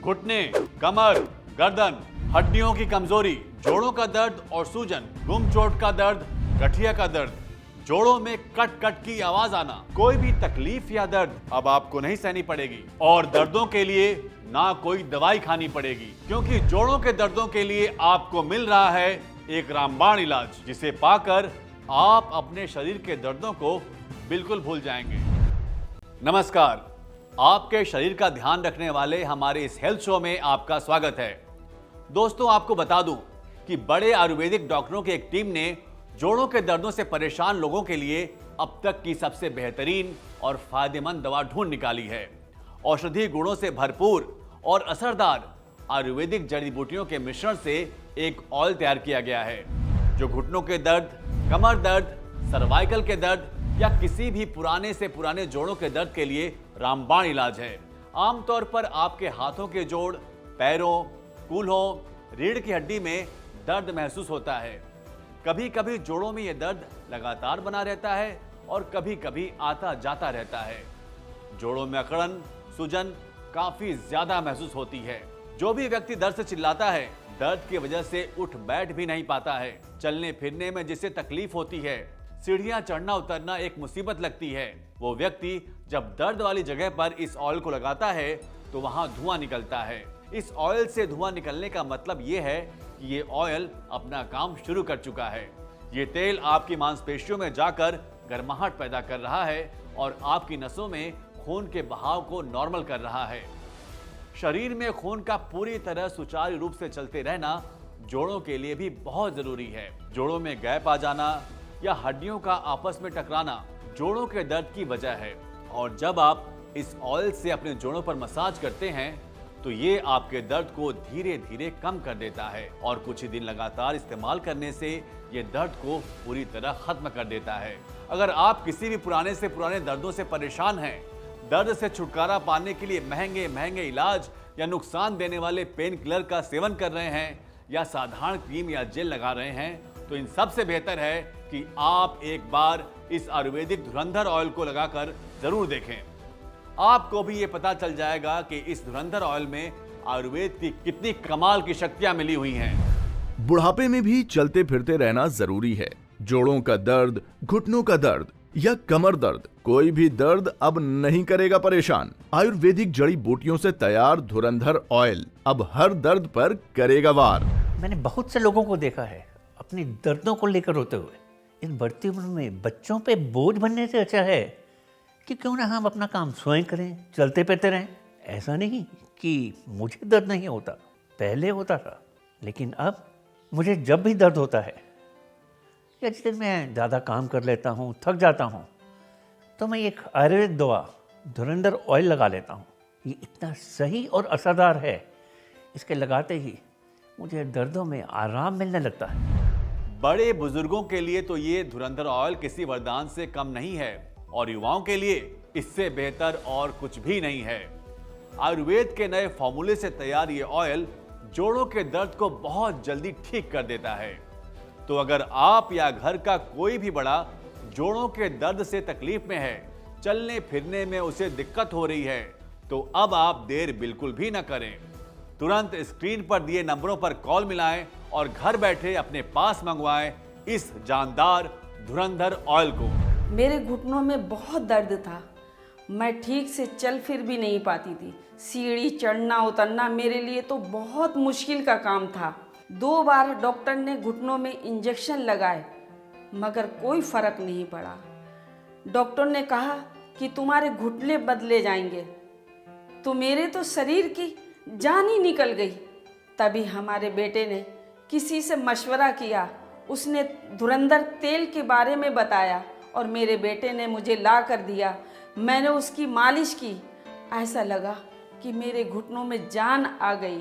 घुटने, कमर, गर्दन, हड्डियों की कमजोरी, जोड़ों का दर्द और सूजन, गुम चोट का दर्द, गठिया का दर्द, जोड़ों में कट कट की आवाज आना, कोई भी तकलीफ या दर्द अब आपको नहीं सहनी पड़ेगी और दर्दों के लिए ना कोई दवाई खानी पड़ेगी, क्योंकि जोड़ों के दर्दों के लिए आपको मिल रहा है एक रामबाण इलाज, जिसे पाकर आप अपने शरीर के दर्दों को बिल्कुल भूल जाएंगे। नमस्कार, आपके शरीर का ध्यान रखने वाले हमारे इस हेल्थ शो में आपका स्वागत है। दोस्तों, आपको बता दूं कि बड़े आयुर्वेदिक डॉक्टरों की एक टीम ने जोड़ों के दर्दों से परेशान लोगों के लिए अब तक की सबसे बेहतरीन और फायदेमंद दवा ढूंढ निकाली है। औषधीय गुणों से भरपूर और असरदार आयुर्वेदिक जड़ी बूटियों के मिश्रण से एक ऑयल तैयार किया गया है, जो घुटनों के दर्द, कमर दर्द, सर्वाइकल के दर्द या किसी भी पुराने से पुराने जोड़ों के दर्द के लिए रामबाण इलाज है। आमतौर पर आपके हाथों के जोड़, पैरों, कूल्हों, रीढ़ की हड्डी में दर्द महसूस होता है। कभी कभी जोड़ों में यह दर्द लगातार बना रहता है और कभी कभी आता जाता रहता है। जोड़ों में अकड़न, सूजन काफी ज्यादा महसूस होती है। जो भी व्यक्ति दर्द से चिल्लाता है, दर्द की वजह से उठ बैठ भी नहीं पाता है, चलने फिरने में जिसे तकलीफ होती है, सीढ़ियां चढ़ना उतरना एक मुसीबत लगती है, वो व्यक्ति जब दर्द वाली जगह पर इस ऑयल को लगाता है तो वहां धुआं निकलता है। इस ऑयल से धुआं निकलने का मतलब ये है कि ये ऑयल अपना काम शुरू कर चुका है। ये तेल आपकी मांसपेशियों में जाकर गर्माहट पैदा कर रहा है और आपकी नसों में खून के बहाव को नॉर्मल कर रहा है। शरीर में खून का पूरी तरह सुचारू रूप से चलते रहना जोड़ों के लिए भी बहुत जरूरी है। जोड़ों में गैप आ जाना या हड्डियों का आपस में टकराना जोड़ों के दर्द की वजह है, और जब आप इस ऑयल से अपने जोड़ों पर मसाज करते हैं तो ये आपके दर्द को धीरे धीरे कम कर देता है और कुछ ही दिन लगातार इस्तेमाल करने से ये दर्द को पूरी तरह खत्म कर देता है। अगर आप किसी भी पुराने से पुराने दर्दों से परेशान हैं, दर्द से छुटकारा पाने के लिए महंगे महंगे इलाज या नुकसान देने वाले पेन किलर का सेवन कर रहे हैं या साधारण क्रीम या जेल लगा रहे हैं, तो इन सबसे बेहतर है कि आप एक बार इस आयुर्वेदिक धुरंधर ऑयल को लगाकर जरूर देखें। आपको भी ये पता चल जाएगा कि इस धुरंधर ऑयल में आयुर्वेद की कितनी कमाल की शक्तियां मिली हुई हैं। बुढ़ापे में भी चलते फिरते रहना जरूरी है। जोड़ों का दर्द, घुटनों का दर्द या कमर दर्द, कोई भी दर्द अब नहीं करेगा परेशान। आयुर्वेदिक जड़ी बूटियों से तैयार धुरंधर ऑयल अब हर दर्द पर करेगा वार। मैंने बहुत से लोगों को देखा है अपनी दर्दों को लेकर रोते हुए। इस बढ़ती उम्र में बच्चों पे बोझ बनने से अच्छा है कि क्यों ना हम अपना काम स्वयं करें, चलते फिरते रहें। ऐसा नहीं कि मुझे दर्द नहीं होता, पहले होता था, लेकिन अब मुझे जब भी दर्द होता है या जिस दिन मैं ज़्यादा काम कर लेता हूँ, थक जाता हूँ, तो मैं एक आयुर्वेदिक दवा धुरंधर ऑयल लगा लेता हूँ। ये इतना सही और असरदार है, इसके लगाते ही मुझे दर्दों में आराम मिलने लगता है। बड़े बुजुर्गों के लिए तो ये धुरंधर ऑयल किसी वरदान से कम नहीं है और युवाओं के लिए इससे बेहतर और कुछ भी नहीं है। आयुर्वेद के नए फॉर्मूले से तैयार ये ऑयल जोड़ों के दर्द को बहुत जल्दी ठीक कर देता है। तो अगर आप या घर का कोई भी बड़ा जोड़ों के दर्द से तकलीफ में है, चलने फिरने में उसे दिक्कत हो रही है, तो अब आप देर बिल्कुल भी न करें। तुरंत स्क्रीन पर दिए नंबरों पर कॉल मिलाएं और घर बैठे अपने पास मंगवाएं इस जानदार धुरंधर ऑयल को। मेरे घुटनों में बहुत दर्द था, मैं ठीक से चल फिर भी नहीं पाती थी। सीढ़ी चढ़ना उतरना मेरे लिए तो बहुत मुश्किल का काम था। 2 बार डॉक्टर ने घुटनों में इंजेक्शन लगाए, मगर कोई फर्क नहीं पड़ा। डॉक्टर ने कहा कि तुम्हारे घुटने बदले जाएंगे, तो मेरे तो शरीर की जान ही निकल गई। तभी हमारे बेटे ने किसी से मशवरा किया, उसने धुरंधर तेल के बारे में बताया और मेरे बेटे ने मुझे ला कर दिया। मैंने उसकी मालिश की, ऐसा लगा कि मेरे घुटनों में जान आ गई।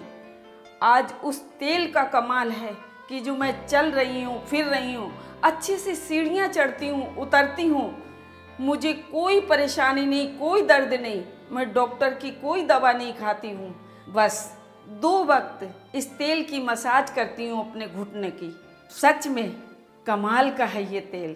आज उस तेल का कमाल है कि जो मैं चल रही हूँ, फिर रही हूँ, अच्छे से सीढ़ियाँ चढ़ती हूँ, उतरती हूँ, मुझे कोई परेशानी नहीं, कोई दर्द नहीं। मैं डॉक्टर की कोई दवा नहीं खाती हूँ, बस 2 वक्त इस तेल की मसाज करती हूँ अपने घुटने की। सच में कमाल का है ये तेल।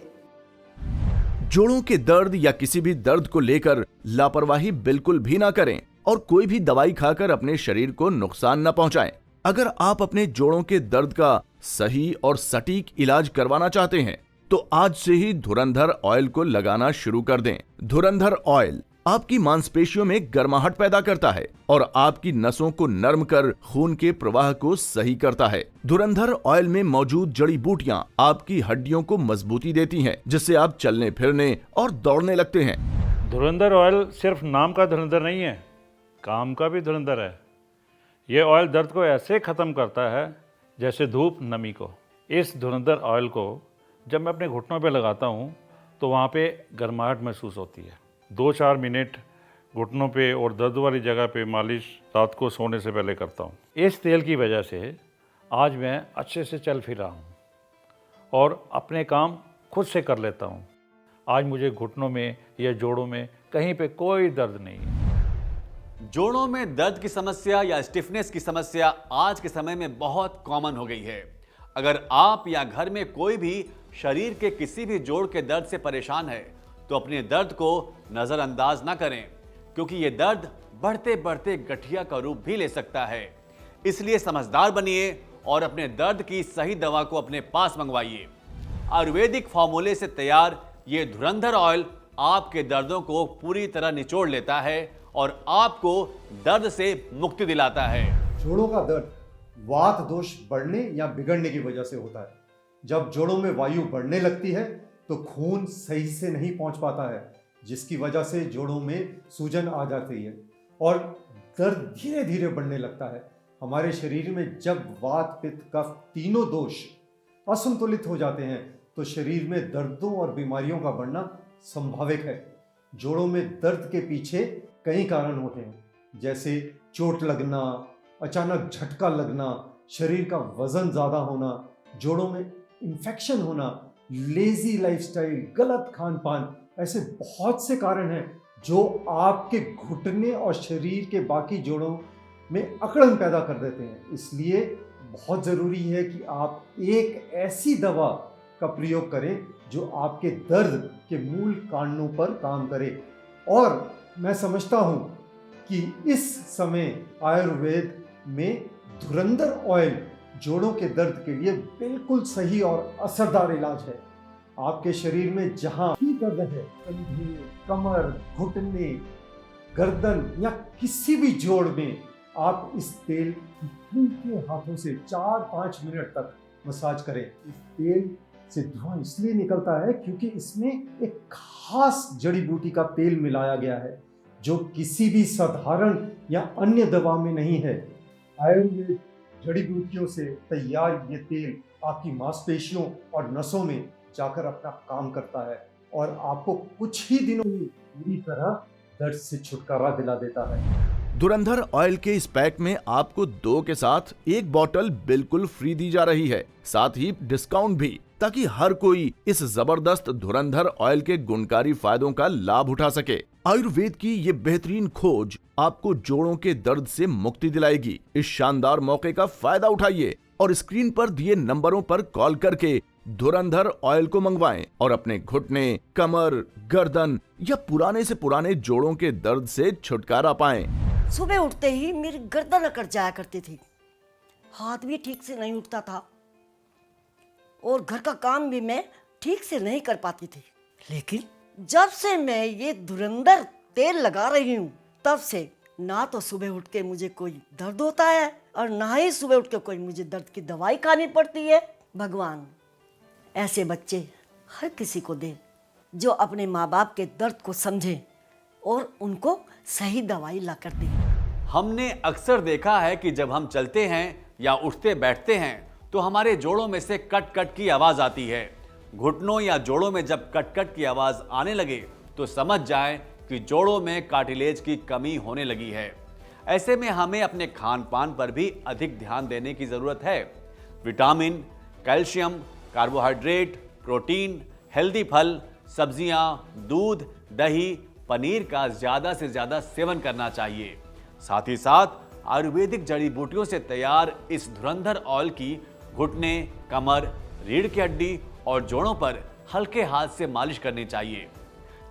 जोड़ों के दर्द या किसी भी दर्द को लेकर लापरवाही बिल्कुल भी ना करें। और कोई भी दवाई खाकर अपने शरीर को नुकसान न पहुंचाएं। अगर आप अपने जोड़ों के दर्द का सही और सटीक इलाज करवाना चाहते हैं तो आज से ही धुरंधर ऑयल को लगाना शुरू कर दें। धुरंधर ऑयल आपकी मांसपेशियों में गर्माहट पैदा करता है और आपकी नसों को नरम कर खून के प्रवाह को सही करता है। धुरंधर ऑयल में मौजूद जड़ी बूटियां आपकी हड्डियों को मजबूती देती हैं, जिससे आप चलने फिरने और दौड़ने लगते हैं। धुरंधर ऑयल सिर्फ नाम का धुरंधर नहीं है, काम का भी धुरंधर है। ये ऑयल दर्द को ऐसे ख़त्म करता है जैसे धूप नमी को। इस धुरंधर ऑयल को जब मैं अपने घुटनों पे लगाता हूँ तो वहाँ पे गर्माहट महसूस होती है। 2-4 मिनट घुटनों पे और दर्द वाली जगह पे मालिश रात को सोने से पहले करता हूँ। इस तेल की वजह से आज मैं अच्छे से चल फिर रहा हूँ और अपने काम खुद से कर लेता हूँ। आज मुझे घुटनों में या जोड़ों में कहीं पे कोई दर्द नहीं है। जोड़ों में दर्द की समस्या या स्टिफनेस की समस्या आज के समय में बहुत कॉमन हो गई है। अगर आप या घर में कोई भी शरीर के किसी भी जोड़ के दर्द से परेशान है तो अपने दर्द को नजरअंदाज ना करें, क्योंकि ये दर्द बढ़ते बढ़ते गठिया का रूप भी ले सकता है। इसलिए समझदार बनिए और अपने दर्द की सही दवा को अपने पास मंगवाइए। आयुर्वेदिक फॉर्मूले से तैयार ये धुरंधर ऑयल आपके दर्दों को पूरी तरह निचोड़ लेता है और आपको दर्द से मुक्ति दिलाता है। जोड़ों का दर्द वात दोष बढ़ने या बिगड़ने की वजह से होता है। जब जोड़ों में वायु बढ़ने लगती है तो खून सही से नहीं पहुंच पाता है, जिसकी वजह से जोड़ों में सूजन आ जाती है और दर्द धीरे धीरे बढ़ने लगता है। हमारे शरीर में जब वात पित्त कफ तीनों दोष असंतुलित हो जाते हैं तो शरीर में दर्दों और बीमारियों का बढ़ना संभाविक है। जोड़ों में दर्द के पीछे कई कारण होते हैं, जैसे चोट लगना, अचानक झटका लगना, शरीर का वजन ज़्यादा होना, जोड़ों में इन्फेक्शन होना, लेजी लाइफस्टाइल, गलत खान पान। ऐसे बहुत से कारण हैं जो आपके घुटने और शरीर के बाकी जोड़ों में अकड़न पैदा कर देते हैं। इसलिए बहुत ज़रूरी है कि आप एक ऐसी दवा का प्रयोग करें जो आपके दर्द के मूल कारणों पर काम करे। और मैं समझता हूँ कि इस समय आयुर्वेद में धुरंधर ऑयल जोड़ों के दर्द के लिए बिल्कुल सही और असरदार इलाज है। आपके शरीर में जहाँ भी दर्द है, कंधे, कमर, घुटने, गर्दन या किसी भी जोड़ में, आप इस तेल हल्के हाथों से 4-5 मिनट तक मसाज करें। इस तेल से धुआं इसलिए निकलता है क्योंकि इसमें एक खास जड़ी बूटी का तेल मिलाया गया है जो किसी भी साधारण या अन्य दवा में नहीं है। आयुर्वेद जड़ी बूटियों से तैयार ये तेल आपकी मांसपेशियों और नसों में जाकर अपना काम करता है और आपको कुछ ही दिनों में पूरी तरह दर्द से छुटकारा दिला देता है। धुरंधर ऑयल के इस पैक में आपको 2 के साथ 1 बॉटल बिल्कुल फ्री दी जा रही है, साथ ही डिस्काउंट भी, ताकि हर कोई इस जबरदस्त धुरंधर ऑयल के गुणकारी फायदों का लाभ उठा सके। आयुर्वेद की ये बेहतरीन खोज आपको जोड़ों के दर्द से मुक्ति दिलाएगी। इस शानदार मौके का फायदा उठाइए और स्क्रीन पर दिए नंबरों पर कॉल करके धुरंधर ऑयल को मंगवाएं और अपने घुटने, कमर, गर्दन या पुराने से पुराने जोड़ों के दर्द से छुटकारा पाएं। सुबह उठते ही मेरी गर्दन अकड़ जाया करती थी, हाथ भी ठीक से नहीं उठता था और घर का काम भी मैं ठीक से नहीं कर पाती थी। लेकिन जब से मैं ये धुरंधर तेल लगा रही हूँ तब से ना तो सुबह उठ के मुझे कोई दर्द होता है और ना ही सुबह उठ के कोई मुझे दर्द की दवाई खानी पड़ती है। भगवान ऐसे बच्चे हर किसी को दे जो अपने माँ बाप के दर्द को समझे और उनको सही दवाई ला कर दे। हमने अक्सर देखा है कि जब हम चलते हैं या उठते बैठते हैं तो हमारे जोड़ों में से कट कट की आवाज आती है। घुटनों या जोड़ों में जब कट कट की आवाज आने लगे तो समझ जाएं कि जोड़ों में कार्टिलेज की कमी होने लगी है। ऐसे में हमें अपने खान पान पर भी अधिक ध्यान देने की जरूरत है। Vitamin, calcium, carbohydrate, protein, healthy फल, सब्जियां, दूध, दही, पनीर का ज्यादा से ज्यादा सेवन करना चाहिए। साथ ही साथ आयुर्वेदिक जड़ी बूटियों से तैयार इस धुरंधर ऑयल की घुटने, कमर, रीढ़ की हड्डी और जोड़ों पर हल्के हाथ से मालिश करनी चाहिए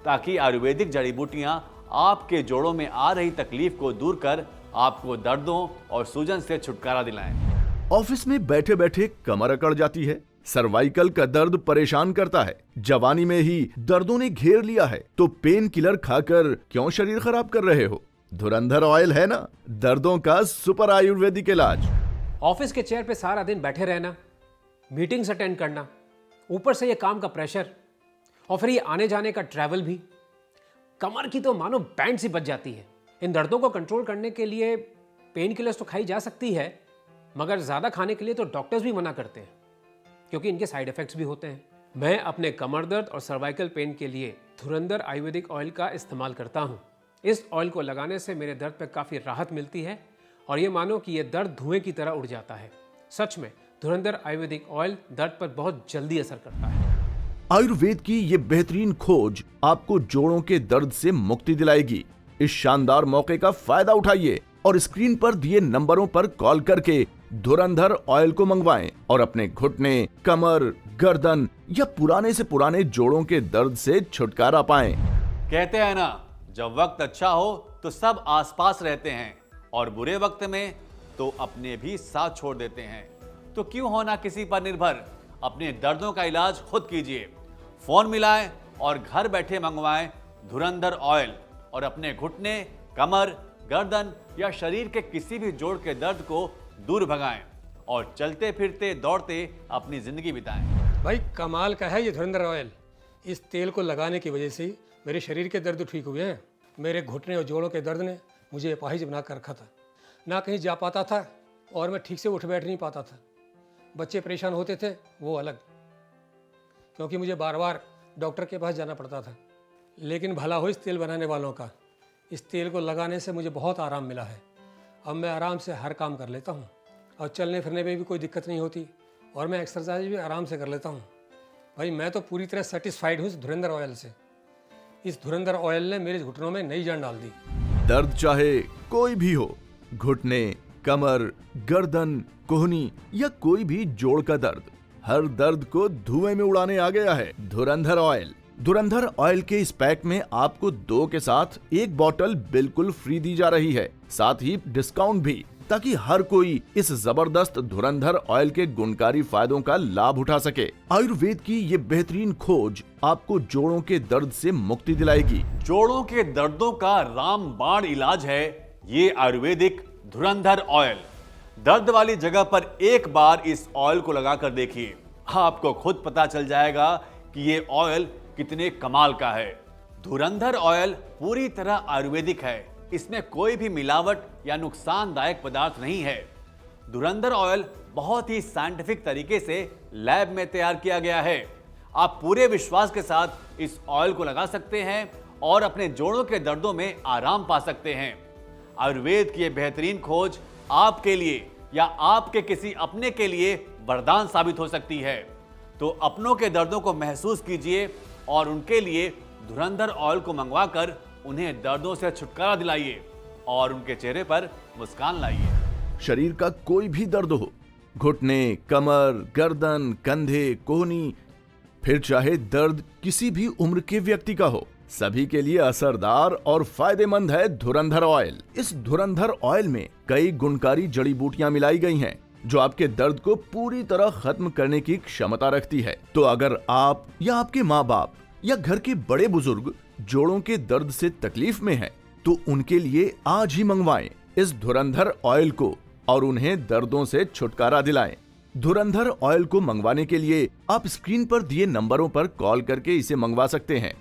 ताकि आयुर्वेदिक जड़ी बूटियां आपके जोड़ों में आ रही तकलीफ को दूर कर आपको दर्दों और सूजन से छुटकारा दिलाएं। ऑफिस में बैठे बैठे कमर अकड़ जाती है, सर्वाइकल का दर्द परेशान करता है, जवानी में ही दर्दों ने घेर लिया है, तो पेन किलर खाकर क्यों शरीर खराब कर रहे हो? धुरंधर ऑयल है ना दर्दों का सुपर आयुर्वेदिक इलाज। ऑफिस के चेयर पे सारा दिन बैठे रहना, मीटिंग्स अटेंड करना, ऊपर से ये काम का प्रेशर और फिर ये आने जाने का ट्रैवल भी, कमर की तो मानो बैंड सी बज जाती है। इन दर्दों को कंट्रोल करने के लिए पेन किलर्स तो खाई जा सकती है, मगर ज़्यादा खाने के लिए तो डॉक्टर्स भी मना करते हैं क्योंकि इनके साइड इफ़ेक्ट्स भी होते हैं। मैं अपने कमर दर्द और सर्वाइकल पेन के लिए धुरंधर आयुर्वेदिक ऑयल का इस्तेमाल करता हूँ। इस ऑयल को लगाने से मेरे दर्द पर काफ़ी राहत मिलती है और ये मानो कि ये दर्द धुएं की तरह उड़ जाता है। सच में धुरंधर आयुर्वेदिक ऑयल दर्द पर बहुत जल्दी असर करता है। आयुर्वेद की ये बेहतरीन खोज आपको जोड़ों के दर्द से मुक्ति दिलाएगी। इस शानदार मौके का फायदा उठाइए और स्क्रीन पर दिए नंबरों पर कॉल करके धुरंधर ऑयल को मंगवाएं और अपने घुटने, कमर, गर्दन या पुराने से पुराने जोड़ों के दर्द से छुटकारा पाएं। कहते हैं ना, जब वक्त अच्छा हो तो सब आसपास रहते हैं और बुरे वक्त में तो अपने भी साथ छोड़ देते हैं। तो क्यों होना किसी पर निर्भर, अपने दर्दों का इलाज खुद कीजिए। फोन मिलाएं और घर बैठे मंगवाएं धुरंधर ऑयल और अपने घुटने, कमर, गर्दन या शरीर के किसी भी जोड़ के दर्द को दूर भगाएं और चलते फिरते दौड़ते अपनी जिंदगी बिताएं। भाई कमाल का है ये धुरंधर ऑयल। इस तेल को लगाने की वजह से मेरे शरीर के दर्द ठीक हुए हैं। मेरे घुटने और जोड़ों के दर्द ने मुझे अपाहिज बना कर रखा था, ना कहीं जा पाता था और मैं ठीक से उठ बैठ नहीं पाता था। बच्चे परेशान होते थे वो अलग, क्योंकि मुझे बार बार डॉक्टर के पास जाना पड़ता था। लेकिन भला हो इस तेल बनाने वालों का। इस तेल को लगाने से मुझे बहुत आराम मिला है। अब मैं आराम से हर काम कर लेता हूँ और चलने फिरने में भी कोई दिक्कत नहीं होती और मैं एक्सरसाइज भी आराम से कर लेता हूँ। भाई मैं तो पूरी तरह सेटिस्फाइड हूँ इस धुरंधर ऑयल से। इस धुरंधर ऑयल ने मेरे घुटनों में नई जान डाल दी। दर्द चाहे कोई भी हो, घुटने, कमर, गर्दन, कोहनी या कोई भी जोड़ का दर्द, हर दर्द को धुएं में उड़ाने आ गया है धुरंधर ऑयल। धुरंधर ऑयल के इस पैक में आपको 2 के साथ 1 बॉटल बिल्कुल फ्री दी जा रही है, साथ ही डिस्काउंट भी, ताकि हर कोई इस जबरदस्त धुरंधर ऑयल के गुणकारी फायदों का लाभ उठा सके। आयुर्वेद की ये बेहतरीन खोज आपको जोड़ों के दर्द से मुक्ति दिलाएगी। जोड़ों के दर्दों का रामबाण इलाज है ये आयुर्वेदिक धुरंधर ऑयल। दर्द वाली जगह पर एक बार इस ऑयल को लगाकर देखिए, आपको खुद पता चल जाएगा कि ये ऑयल कितने कमाल का है। धुरंधर ऑयल पूरी तरह आयुर्वेदिक है, इसमें कोई भी मिलावट या नुकसानदायक पदार्थ नहीं है। धुरंधर ऑयल बहुत ही साइंटिफिक तरीके से लैब में तैयार किया गया है। आप पूरे विश्वास के साथ इस ऑयल को लगा सकते हैं और अपने जोड़ों के दर्दों में आराम पा सकते हैं। आयुर्वेद की यह बेहतरीन खोज आपके लिए या आपके किसी अपने के लिए वरदान साबित हो सकती है। तो अपनों के दर्दों को महसूस कीजिए और उनके लिए धुरंधर ऑयल को मंगवाकर उन्हें दर्दों से छुटकारा दिलाइए और उनके चेहरे पर मुस्कान लाइए। शरीर का कोई भी दर्द हो, घुटने, कमर, गर्दन, कंधे, कोहनी, फिर चाहे दर्द किसी भी उम्र के व्यक्ति का हो, सभी के लिए असरदार और फायदेमंद है धुरंधर ऑयल। इस धुरंधर ऑयल में कई गुणकारी जड़ी बूटियां मिलाई गई हैं, जो आपके दर्द को पूरी तरह खत्म करने की क्षमता रखती है। तो अगर आप या आपके माँ बाप या घर के बड़े बुजुर्ग जोड़ों के दर्द से तकलीफ में हैं, तो उनके लिए आज ही मंगवाएं इस धुरंधर ऑयल को और उन्हें दर्दों से छुटकारा दिलाएं। धुरंधर ऑयल को मंगवाने के लिए आप स्क्रीन पर दिए नंबरों पर कॉल करके इसे मंगवा सकते हैं।